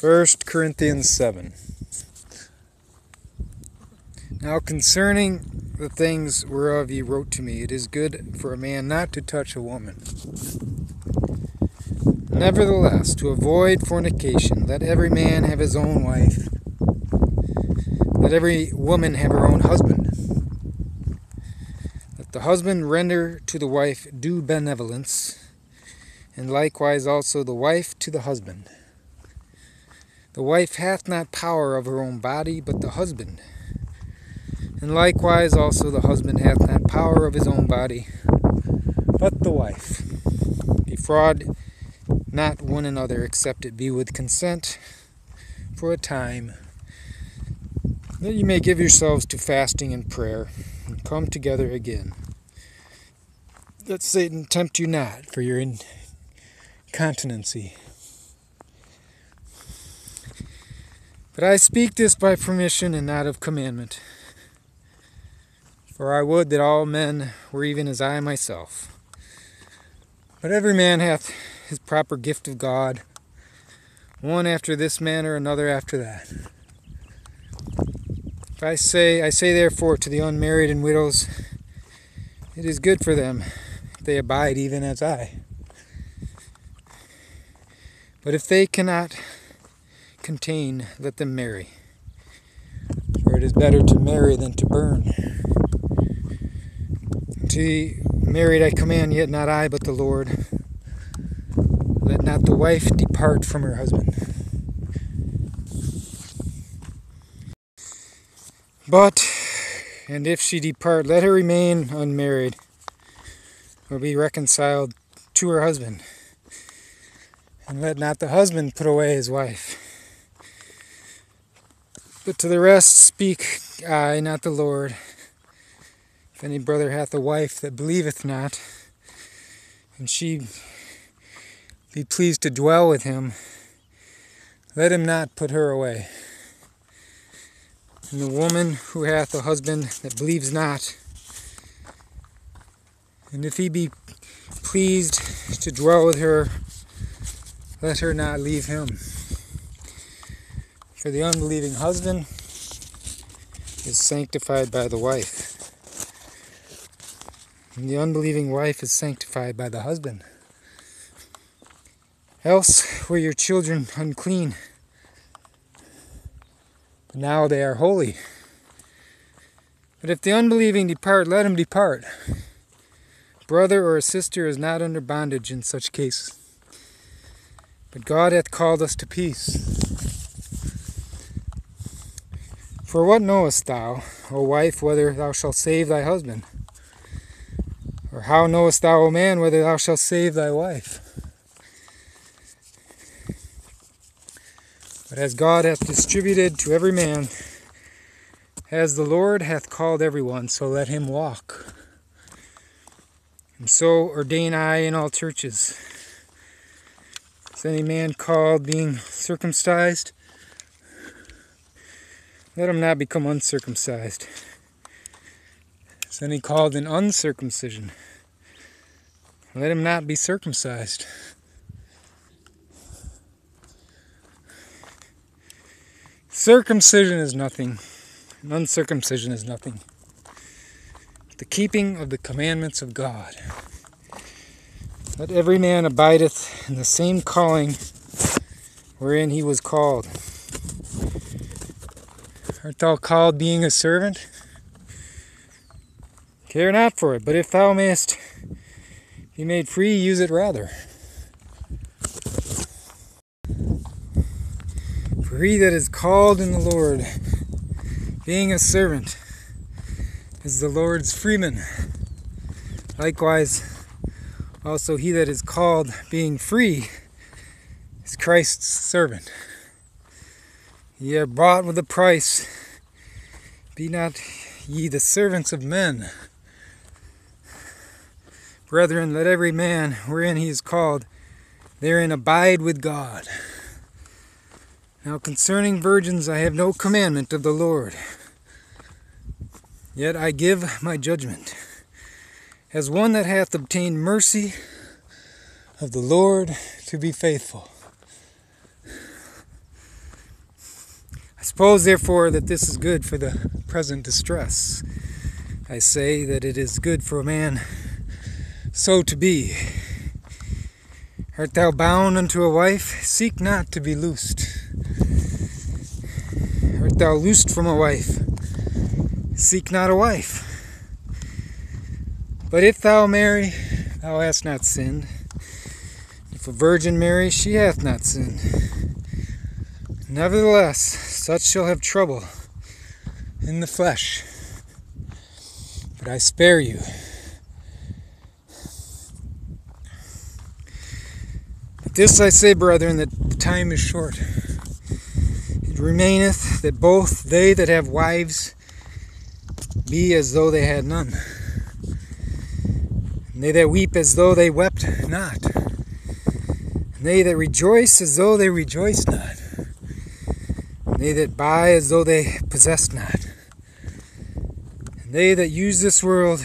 1 Corinthians 7. Now concerning the things whereof ye wrote to me, it is good for a man not to touch a woman. Nevertheless, to avoid fornication, let every man have his own wife, let every woman have her own husband. Let the husband render to the wife due benevolence, and likewise also the wife to the husband. The wife hath not power of her own body, but the husband. And likewise also the husband hath not power of his own body, but the wife. Defraud not one another, except it be with consent for a time, that ye may give yourselves to fasting and prayer, and come together again, that Satan tempt you not for your incontinency. But I speak this by permission and not of commandment. For I would that all men were even as I myself. But every man hath his proper gift of God, one after this manner, another after that. If I say therefore to the unmarried and widows, it is good for them if they abide even as I. But if they cannot contain, let them marry. For it is better to marry than to burn. To the married I command, yet not I, but the Lord. Let not the wife depart from her husband. But, and if she depart, let her remain unmarried, or be reconciled to her husband. And let not the husband put away his wife. But to the rest speak I, not the Lord. If any brother hath a wife that believeth not, and she be pleased to dwell with him, let him not put her away. And the woman who hath a husband that believes not, and if he be pleased to dwell with her, let her not leave him. For the unbelieving husband is sanctified by the wife, and the unbelieving wife is sanctified by the husband. Else were your children unclean, but now they are holy. But if the unbelieving depart, let him depart. Brother or a sister is not under bondage in such cases, but God hath called us to peace. For what knowest thou, O wife, whether thou shalt save thy husband? Or how knowest thou, O man, whether thou shalt save thy wife? But as God hath distributed to every man, as the Lord hath called every one, so let him walk. And so ordain I in all churches. Is any man called being circumcised? Let him not become uncircumcised. Is any called in uncircumcision? Let him not be circumcised. Circumcision is nothing, and uncircumcision is nothing. The keeping of the commandments of God. Let every man abideth in the same calling wherein he was called. Art thou called being a servant? Care not for it, but if thou mayest be made free, use it rather. For he that is called in the Lord, being a servant, is the Lord's freeman. Likewise, also he that is called being free is Christ's servant. Ye are bought with a price. Be not ye the servants of men. Brethren, let every man wherein he is called, therein abide with God. Now concerning virgins I have no commandment of the Lord, yet I give my judgment, as one that hath obtained mercy of the Lord to be faithful. Suppose, therefore, that this is good for the present distress. I say that it is good for a man so to be. Art thou bound unto a wife? Seek not to be loosed. Art thou loosed from a wife? Seek not a wife. But if thou marry, thou hast not sinned. If a virgin marry, she hath not sinned. Nevertheless, such shall have trouble in the flesh. But I spare you. But this I say, brethren, that the time is short. It remaineth that both they that have wives be as though they had none, and they that weep as though they wept not, and they that rejoice as though they rejoiced not, and they that buy as though they possessed not, and they that use this world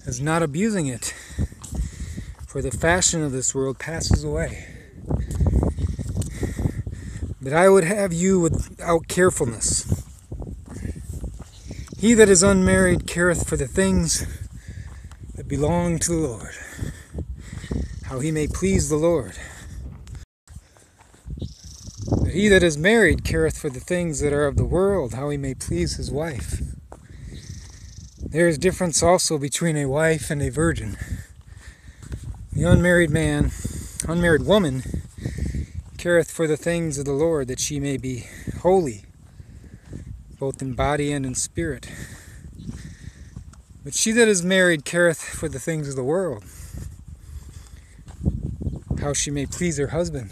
as not abusing it, for the fashion of this world passes away. But I would have you without carefulness. He that is unmarried careth for the things that belong to the Lord, how he may please the Lord. But he that is married careth for the things that are of the world, how he may please his wife. There is difference also between a wife and a virgin. The unmarried woman, careth for the things of the Lord, that she may be holy, both in body and in spirit. But she that is married careth for the things of the world, how she may please her husband.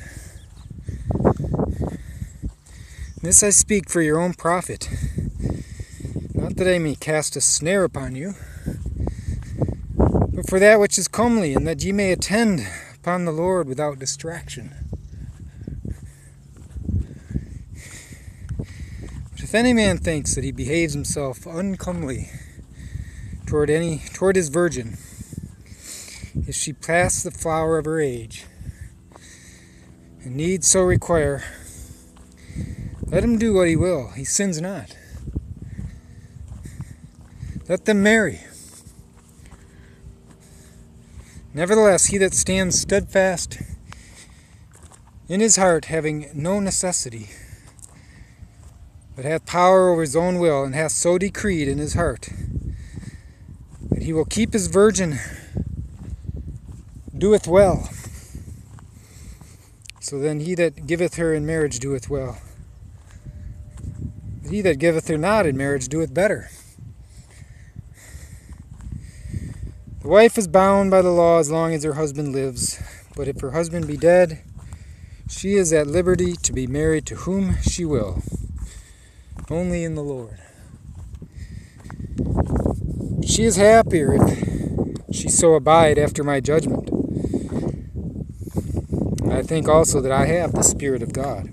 This I speak for your own profit, not that I may cast a snare upon you, but for that which is comely, and that ye may attend upon the Lord without distraction. But if any man thinks that he behaves himself uncomely toward his virgin, if she pass the flower of her age, and need so require, let him do what he will, he sins not. Let them marry. Nevertheless, he that stands steadfast in his heart, having no necessity, but hath power over his own will, and hath so decreed in his heart that he will keep his virgin, doeth well. So then he that giveth her in marriage doeth well. But he that giveth her not in marriage doeth better. The wife is bound by the law as long as her husband lives, but if her husband be dead, she is at liberty to be married to whom she will, only in the Lord. She is happier if she so abide after my judgment. I think also that I have the Spirit of God.